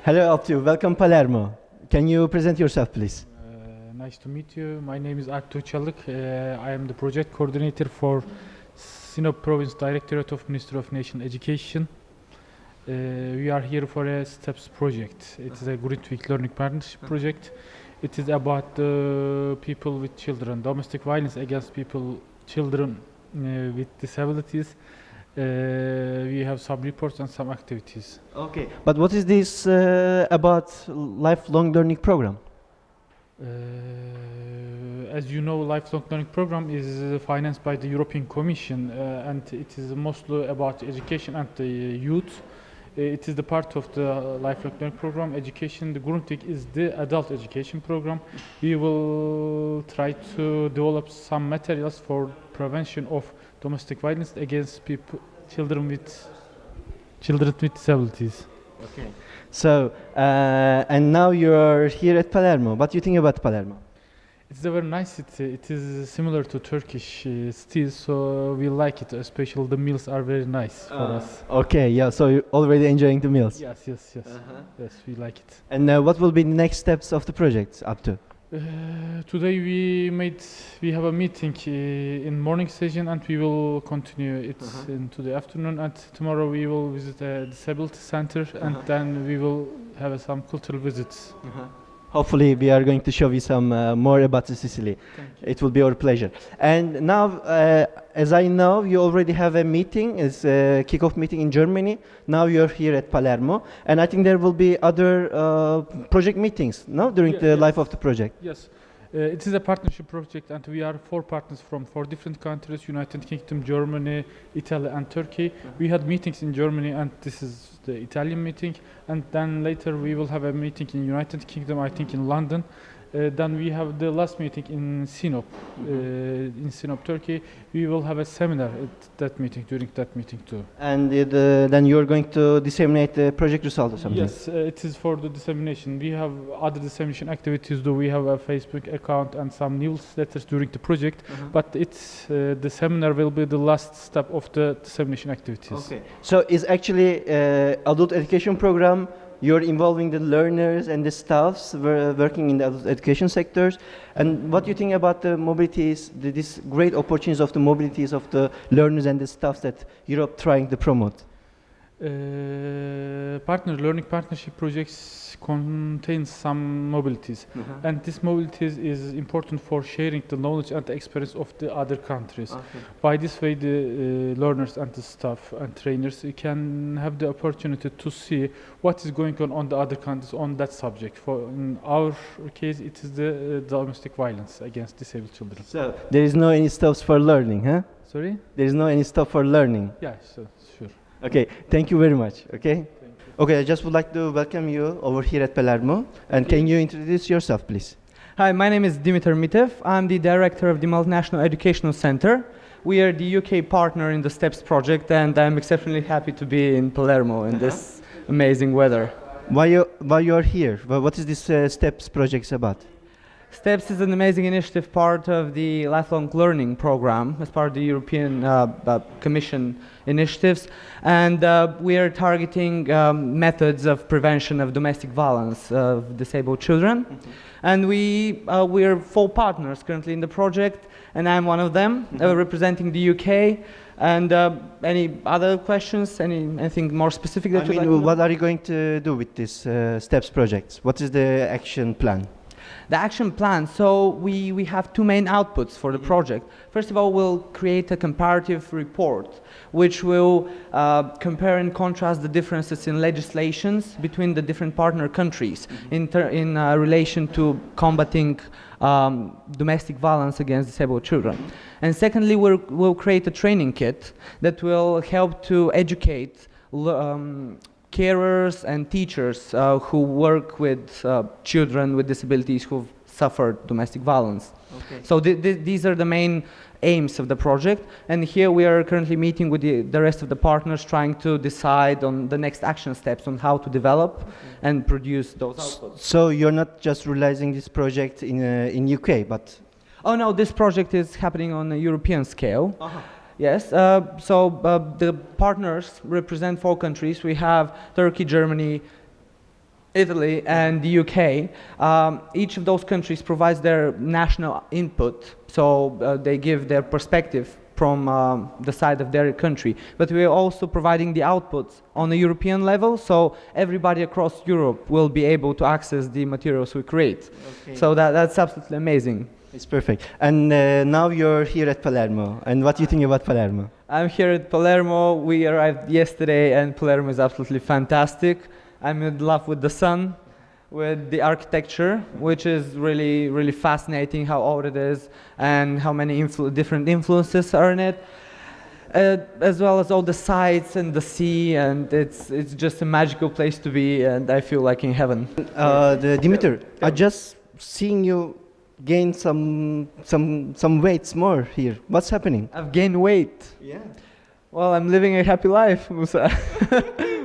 Hello, Abdu. Welcome, Palermo. Can you present yourself, please? Nice to meet you. My name is Alptu Çalık. I am the project coordinator for Sinop Province Directorate of Ministry of National Education. We are here for a STEPS project. It is a Grundtvig Learning Partnership project. It is about people with children, domestic violence against children with disabilities. We have some reports and some activities. Okay. But what is this about lifelong learning program? As you know, lifelong learning program is financed by the European Commission, and it is mostly about education and the youth. It is the part of the lifelong learning program. Education, the Grundtvig is the adult education program. We will try to develop some materials for prevention of domestic violence against children with disabilities. Okay. So, and now you are here at Palermo. What do you think about Palermo? It's a very nice city. It is similar to Turkish cities, so we like it. Especially the meals are very nice for us. Okay, yeah. So you're already enjoying the meals. Yes. Yes, we like it. And what will be the next steps of the project up to? Today we have a meeting in morning session, and we will continue it into the afternoon. And tomorrow we will visit a disability center, and then we will have some cultural visits. Hopefully, we are going to show you some more about Sicily. It will be our pleasure. And now, as I know, you already have a meeting, it's a kickoff meeting in Germany. Now you're here at Palermo, and I think there will be other project meetings, no, during the life of the project. Yes. It is a partnership project, and we are 4 partners from 4 different countries: United Kingdom, Germany, Italy, and Turkey. We had meetings in Germany, and this is the Italian meeting. And then later we will have a meeting in United Kingdom, I think in London. Then we have the last meeting in Sinop, Turkey. We will have a seminar during that meeting too. And then you're going to disseminate the project result or something? Yes, it is for the dissemination. We have other dissemination activities. We have a Facebook account and some newsletters during the project, but the seminar will be the last step of the dissemination activities. Okay. So it's actually adult education program. You're involving the learners and the staffs working in the adult education sectors. And what do you think about the mobilities, these great opportunities of the mobilities of the learners and the staffs that Europe trying to promote? Learning partnership projects contain some mobilities, and this mobilities is important for sharing the knowledge and the experience of the other countries. By this way, the learners and the staff and trainers can have the opportunity to see what is going on the other countries on that subject. In our case, it is the domestic violence against disabled children. So there is no any stops for learning, huh? Sorry? There is no any stop for learning. Yeah, sure. Okay, thank you very much. Okay. Okay, I just would like to welcome you over here at Palermo. And can you introduce yourself, please? Hi, my name is Dimitar Mitev. I'm the director of the Multinational Educational Center. We are the UK partner in the STEPS project, and I'm exceptionally happy to be in Palermo in this amazing weather. Why you are here? What is this STEPS project about? STEPS is an amazing initiative, part of the lifelong learning program, as part of the European Commission initiatives, and we are targeting methods of prevention of domestic violence of disabled children. And we are 4 partners currently in the project, and I'm one of them, representing the UK. And any other questions? Anything more specific that you'd like to know? What are you going to do with this STEPS project? What is the action plan? The action plan, so we have 2 main outputs for the project. First of all, we'll create a comparative report which will compare and contrast the differences in legislations between the different partner countries in relation to combating domestic violence against disabled children. And secondly, we'll create a training kit that will help to educate carers and teachers who work with children with disabilities who've suffered domestic violence. Okay. So these are the main aims of the project, and here we are currently meeting with the rest of the partners, trying to decide on the next action steps on how to develop and produce those outputs. So you're not just realizing this project in UK, but... Oh no, this project is happening on a European scale. Yes, the partners represent 4 countries. We have Turkey, Germany, Italy and the UK. Each of those countries provides their national input, so they give their perspective from the side of their country. But we are also providing the outputs on a European level, so everybody across Europe will be able to access the materials we create. Okay. So that's absolutely amazing. It's perfect. And now you're here at Palermo. And what do you think about Palermo? I'm here at Palermo. We arrived yesterday, and Palermo is absolutely fantastic. I'm in love with the sun, with the architecture, which is really, really fascinating how old it is and how many different influences are in it, as well as all the sights and the sea, and it's just a magical place to be, and I feel like in heaven. Dimitri, I just seeing you gain some weights more here. What's happening? I've gained weight. Yeah. Well, I'm living a happy life, Musa.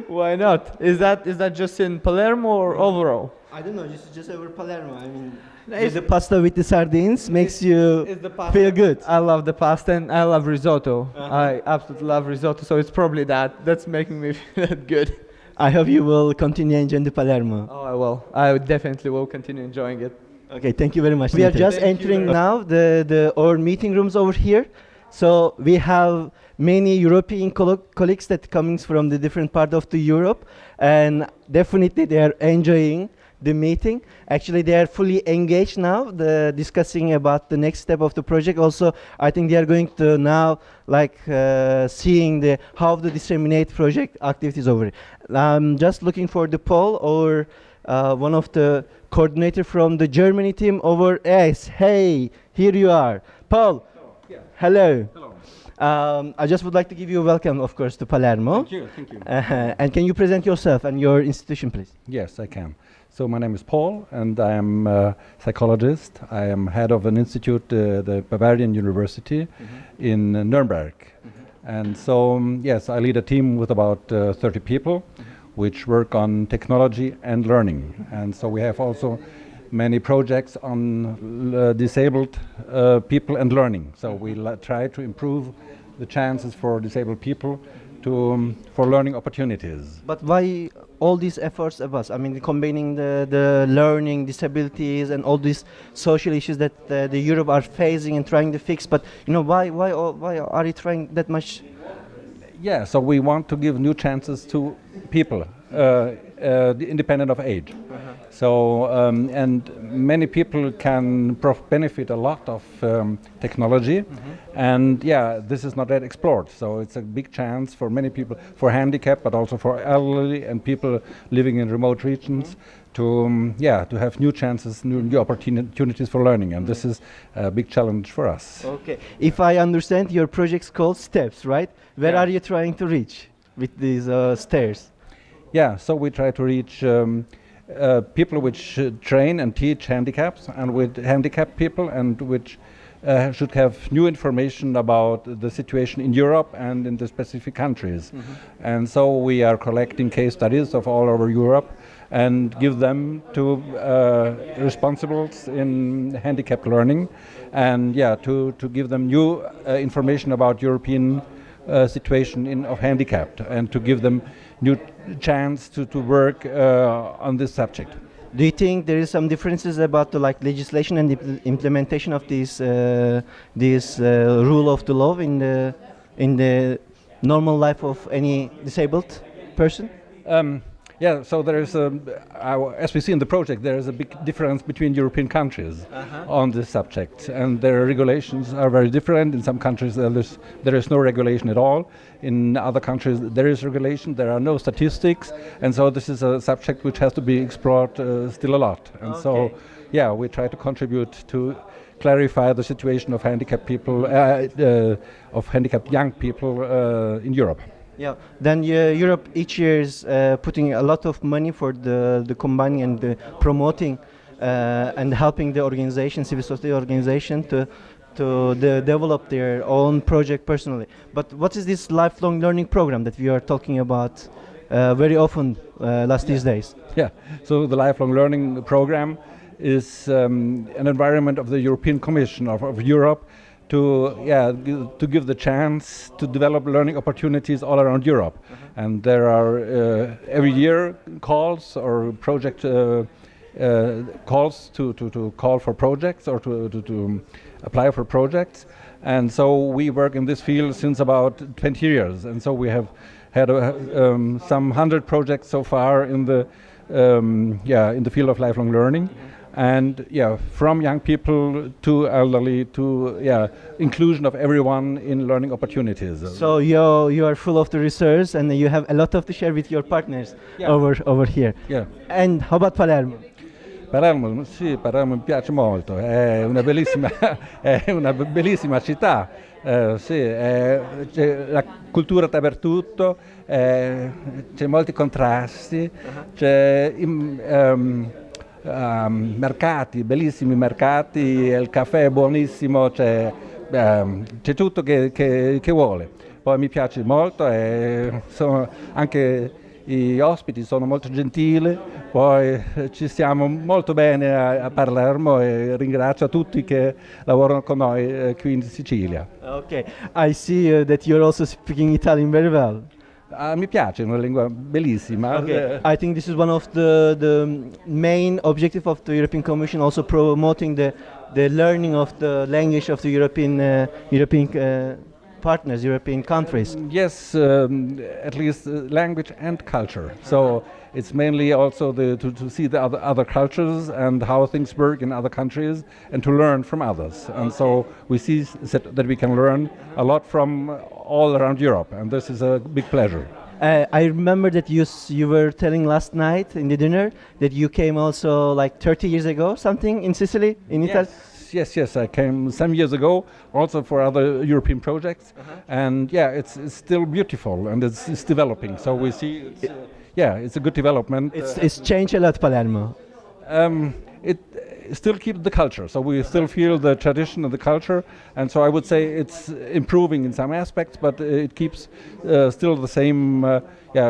Why not? Is that just in Palermo or overall? I don't know, just over Palermo. I mean, It's- the pasta with the sardines makes you It's the pasta. feel good. I love the pasta and I love risotto. Uh-huh. I absolutely love risotto, so it's probably that's making me feel that good. I hope you will continue enjoying the Palermo. Oh, I will. I definitely will continue enjoying it. Okay, thank you very much. We are just Thank you. entering now our meeting rooms over here. So we have many European colleagues that coming from the different part of the Europe, and definitely they are enjoying the meeting. Actually, they are fully engaged now, discussing about the next step of the project. Also, I think they are going to now seeing how to disseminate project activities over. I'm just looking for the Paul or one of the coordinator from the Germany team over. Yes, hey, here you are, Paul. Yeah. Hello. Hello. I just would like to give you a welcome, of course, to Palermo. Thank you. Thank you. And can you present yourself and your institution, please? Yes, I can. So my name is Paul, and I am a psychologist. I am head of an institute, the Bavarian University in Nuremberg. And so, yes, I lead a team with about 30 people, which work on technology and learning. And so we have also many projects on disabled people and learning. So we try to improve the chances for disabled people for learning opportunities. But why all these efforts of us? I mean, combining the learning, disabilities, and all these social issues that the Europe are facing and trying to fix. But why are you trying that much? Yeah, so we want to give new chances to people, independent of age. So, and many people can benefit a lot of technology, and yeah, this is not that explored. So it's a big chance for many people, for handicapped, but also for elderly and people living in remote regions, to have new chances, new opportunities for learning, and this is a big challenge for us. Okay, if I understand, your project's called Steps, right? Where Yeah. are you trying to reach with these stairs? Yeah, so we try to reach people which train and teach handicaps, and with handicapped people, and which should have new information about the situation in Europe and in the specific countries. And so we are collecting case studies of all over Europe and give them to responsibles in handicapped learning, and to give them new information about European situation of handicapped, and to give them new chance to work on this subject. Do you think there is some differences about the legislation and the implementation of this rule of the law in the normal life of any disabled person? Yeah, so there is as we see in the project, there is a big difference between European countries on this subject, and their regulations are very different. In some countries there is no regulation at all. In other countries there is regulation, there are no statistics, and so this is a subject which has to be explored still a lot. And so, yeah, we try to contribute to clarify the situation of handicapped people, of handicapped young people in Europe. Yeah. Then Europe each year is putting a lot of money for the combining and the promoting and helping the organization, civil society organization, to develop their own project personally. But what is this lifelong learning program that we are talking about very often these days? Yeah. So the lifelong learning program is an environment of the European Commission of Europe to to give the chance to develop learning opportunities all around Europe. And there are every year calls or project calls to call for projects or to apply for projects. And so we work in this field since about 20 years. And so we have had some 100 projects so far in the field of lifelong learning. And from young people to elderly to inclusion of everyone in learning opportunities. So you are full of the research and you have a lot of to share with your partners over here. Yeah. And how about Palermo? Palermo, sì, Palermo mi piace molto, è una bellissima, è una bellissima città, sì, c'è la cultura dappertutto, c'è molti contrasti, c'è mercati, bellissimi mercati, il caffè è buonissimo, c'è tutto che vuole. Poi mi piace molto e anche gli ospiti sono molto gentili, poi ci stiamo molto bene a Palermo e ringrazio tutti che lavorano con noi qui in Sicilia. Okay, I see that you're also speaking Italian very well. Mi piace, è una lingua bellissima. Okay, I think this is one of the main objective of the European Commission, also promoting the learning of the language of the European partners, European countries. Yes, at least language and culture. So it's mainly also to see the other cultures and how things work in other countries and to learn from others. And so we see that we can learn a lot from all around Europe, and this is a big pleasure. I remember that you were telling last night in the dinner that you came also like 30 years ago, something in Sicily, in Italy. Yes, I came some years ago also for other European projects, and it's still beautiful and it's developing. So we see, it's a good development. It's changed a lot, Palermo. It still keeps the culture, so we still feel the tradition and the culture, and so I would say it's improving in some aspects, but it keeps still the same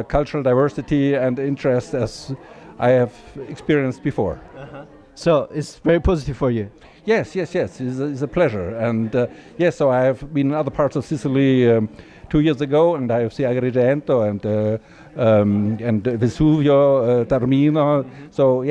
cultural diversity and interest as I have experienced before. So it's very positive for you. Yes, it's a pleasure, and so I have been in other parts of Sicily 2 years ago, and I have seen Agrigento and Vesuvio, Taormino. So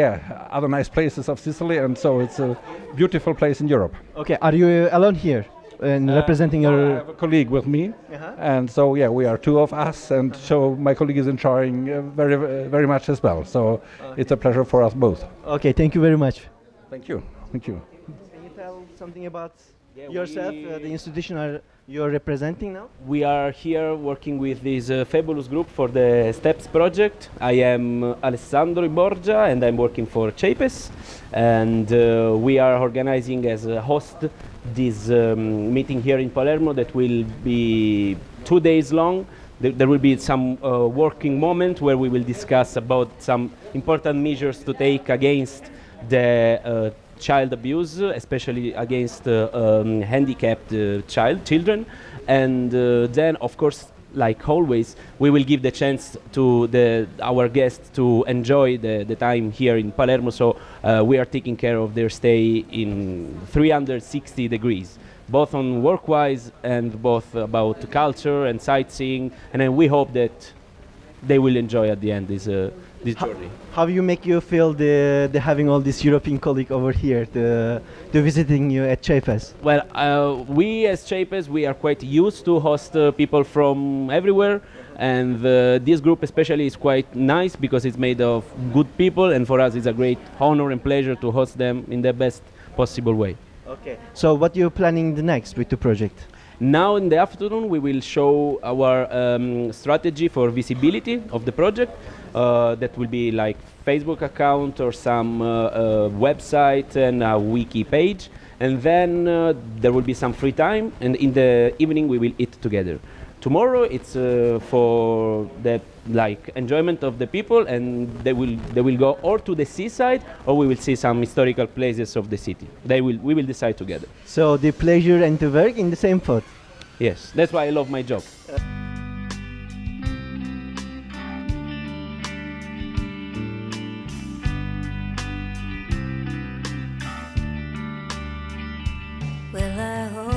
other nice places of Sicily, and so it's a beautiful place in Europe. Okay, are you alone here and representing no, your? I have a colleague with me, and so we are two of us, and so my colleague is enjoying very much as well. So it's a pleasure for us both. Okay, thank you very much. Thank you. Can you tell something about yourself, the institution you're representing now? We are here working with this fabulous group for the STEPS project. I am Alessandro Borgia and I'm working for CEPES, and we are organizing as a host this meeting here in Palermo that will be 2 days long. There will be some working moment where we will discuss about some important measures to take against the child abuse, especially against handicapped children, and then of course, like always, we will give the chance to our guests to enjoy the time here in Palermo. So we are taking care of their stay in 360 degrees, both on work-wise and both about culture and sightseeing, and then we hope that they will enjoy at the end this journey. How you make you feel the having all these European colleagues over here, the visiting you at CEPES? Well, we as CEPES, we are quite used to host people from everywhere, and this group especially is quite nice because it's made of good people, and for us it's a great honor and pleasure to host them in the best possible way. Okay. So what you're planning the next with the project? Now in the afternoon we will show our strategy for visibility of the project. That will be like Facebook account or some website and a wiki page, and then there will be some free time, and in the evening we will eat together. Tomorrow it's for the enjoyment of the people, and they will go or to the seaside or we will see some historical places of the city. We will decide together. So the pleasure and the work in the same pot. Yes, that's why I love my job. Well, I hope